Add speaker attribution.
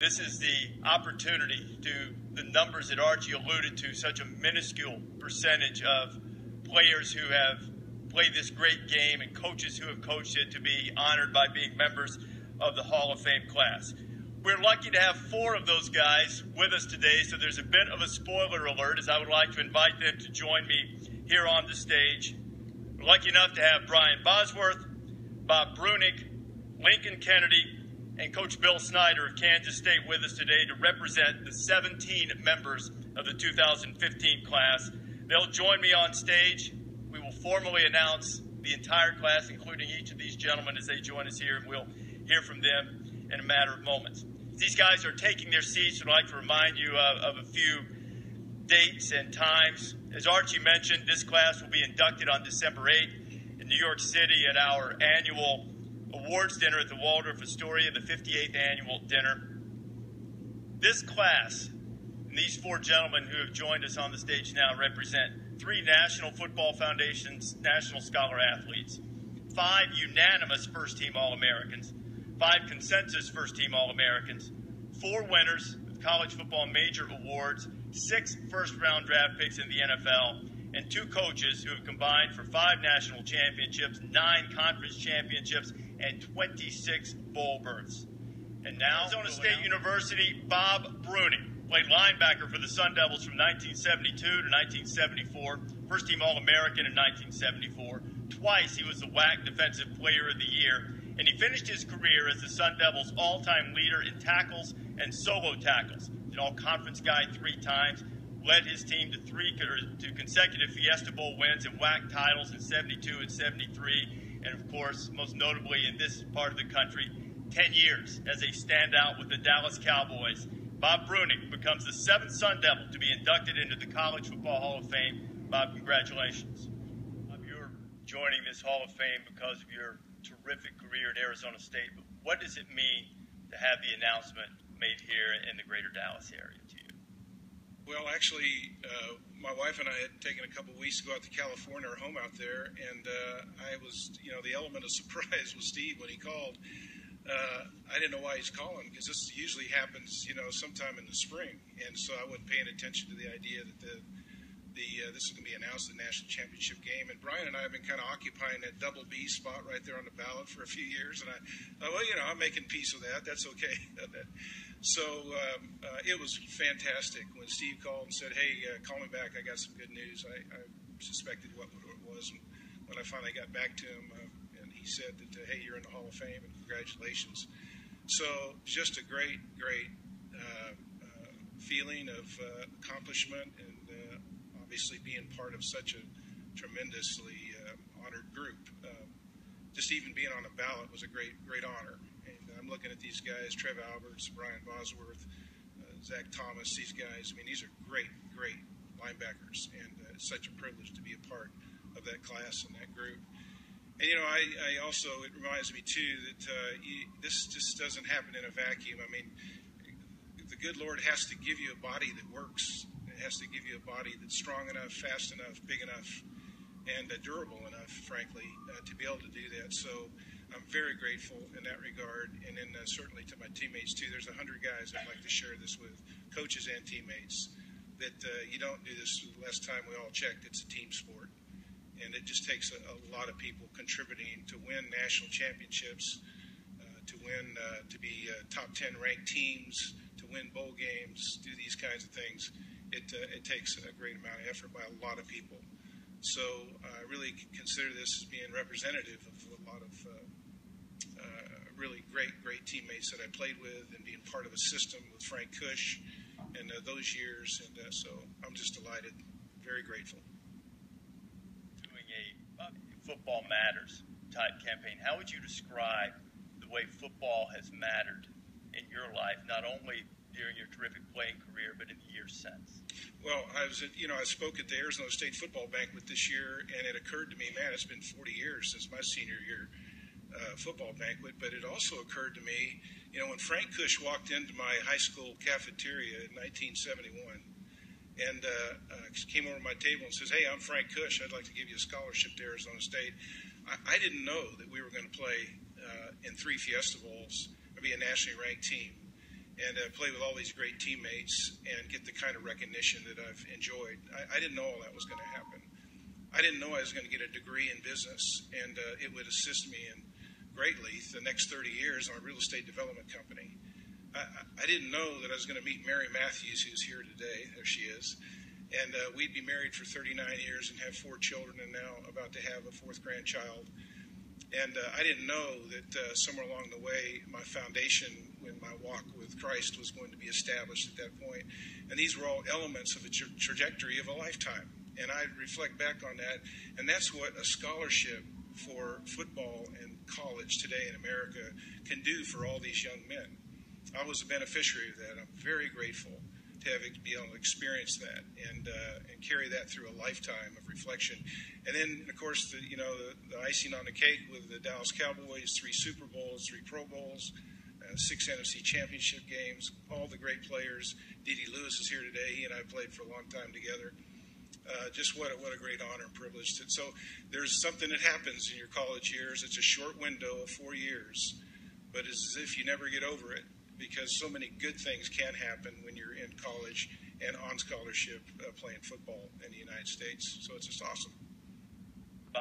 Speaker 1: This is the opportunity to the numbers that Archie alluded to, such a minuscule percentage of players who have played this great game and coaches who have coached it to be honored by being members of the Hall of Fame class. We're lucky to have 4 of those guys with us today, so there's a bit of a spoiler alert as I would like to invite them to join me here on the stage. We're lucky enough to have Brian Bosworth, Bob Breunig, Lincoln Kennedy, and Coach Bill Snyder of Kansas State with us today to represent the 17 members of the 2015 class. They'll join me on stage. We will formally announce the entire class, including each of these gentlemen, as they join us here, and we'll hear from them in a matter of moments. These guys are taking their seats. I'd like to remind you of a few dates and times. As Archie mentioned, this class will be inducted on December 8th in New York City at our annual awards dinner at the Waldorf Astoria, the 58th annual dinner. This class, and these 4 gentlemen who have joined us on the stage now, represent 3 National Football Foundation's National Scholar Athletes, 5 unanimous first-team All-Americans, 5 consensus first-team All-Americans, 4 winners of college football major awards, 6 first-round draft picks in the NFL, and 2 coaches who have combined for 5 national championships, 9 conference championships, and 26 bowl berths. And now, Arizona State University, Bob Breunig played linebacker for the Sun Devils from 1972 to 1974, first-team All-American in 1974. Twice he was the WAC Defensive Player of the Year, and he finished his career as the Sun Devils' all-time leader in tackles and solo tackles. An all-conference guy 3 times, led his team to 2 consecutive Fiesta Bowl wins and WAC titles in 72 and 73. And of course, most notably in this part of the country, 10 years as a standout with the Dallas Cowboys. Bob Breunig becomes the 7th Sun Devil to be inducted into the College Football Hall of Fame. Bob, congratulations. Bob, you're joining this Hall of Fame because of your terrific career at Arizona State. But what does it mean to have the announcement made here in the greater Dallas area to you?
Speaker 2: Well, actually, my wife and I had taken a couple of weeks to go out to California, our home out there, and I was, the element of surprise with Steve when he called. I didn't know why he's calling, because this usually happens, sometime in the spring, and so I wasn't paying attention to the idea that this is going to be announced, the national championship game. And Brian and I have been kind of occupying that double B spot right there on the ballot for a few years, and I thought, well, I'm making peace with that. That's okay. So it was fantastic when Steve called and said, hey, call me back. I got some good news. I suspected what it was. And when I finally got back to him, and he said that, hey, you're in the Hall of Fame, and congratulations. So just a great feeling of accomplishment, and obviously being part of such a tremendously honored group. Just even being on a ballot was a great honor. I'm looking at these guys, Trev Alberts, Brian Bosworth, Zach Thomas, these guys. I mean, these are great linebackers, and it's such a privilege to be a part of that class and that group. And, I also, it reminds me, too, that this just doesn't happen in a vacuum. I mean, the good Lord has to give you a body that works. It has to give you a body that's strong enough, fast enough, big enough, and durable enough, frankly, to be able to do that. So I'm very grateful in that regard, and then certainly to my teammates, too. There's 100 guys I'd like to share this with, coaches and teammates, that you don't do this. Last time we all checked, it's a team sport, and it just takes a lot of people contributing to win national championships, to be top 10 ranked teams, to win bowl games, do these kinds of things. It takes a great amount of effort by a lot of people. So I really consider this as being representative of a lot of really great teammates that I played with, and being part of a system with Frank Cush and those years. And so I'm just delighted, very grateful.
Speaker 1: Doing a Football Matters type campaign, how would you describe the way football has mattered in your life, not only during your terrific playing career, but in the years since?
Speaker 2: Well, I spoke at the Arizona State football banquet this year, and it occurred to me, man, it's been 40 years since my senior year football banquet. But it also occurred to me, when Frank Cush walked into my high school cafeteria in 1971 and came over to my table and says, hey, I'm Frank Cush. I'd like to give you a scholarship to Arizona State. I didn't know that we were going to play in 3 Fiesta Bowls and be a nationally ranked team. and play with all these great teammates and get the kind of recognition that I've enjoyed. I didn't know all that was going to happen. I didn't know I was going to get a degree in business, and it would assist me in greatly the next 30 years on a real estate development company. I didn't know that I was going to meet Mary Matthews, who's here today. There she is. And we'd be married for 39 years and have 4 children, and now about to have a 4th grandchild. And I didn't know that somewhere along the way, my foundation when my walk with Christ was going to be established at that point. And these were all elements of a trajectory of a lifetime. And I reflect back on that, and that's what a scholarship for football and college today in America can do for all these young men. I was a beneficiary of that. I'm very grateful to be able to experience that and carry that through a lifetime of reflection. And then, of course, the icing on the cake with the Dallas Cowboys, 3 Super Bowls, 3 Pro Bowls, 6 NFC championship games, all the great players. D.D. Lewis is here today. He and I played for a long time together. Just what a great honor and privilege. So there's something that happens in your college years. It's a short window of 4 years, but it's as if you never get over it, because so many good things can happen when you're in college and on scholarship playing football in the United States. So it's just awesome.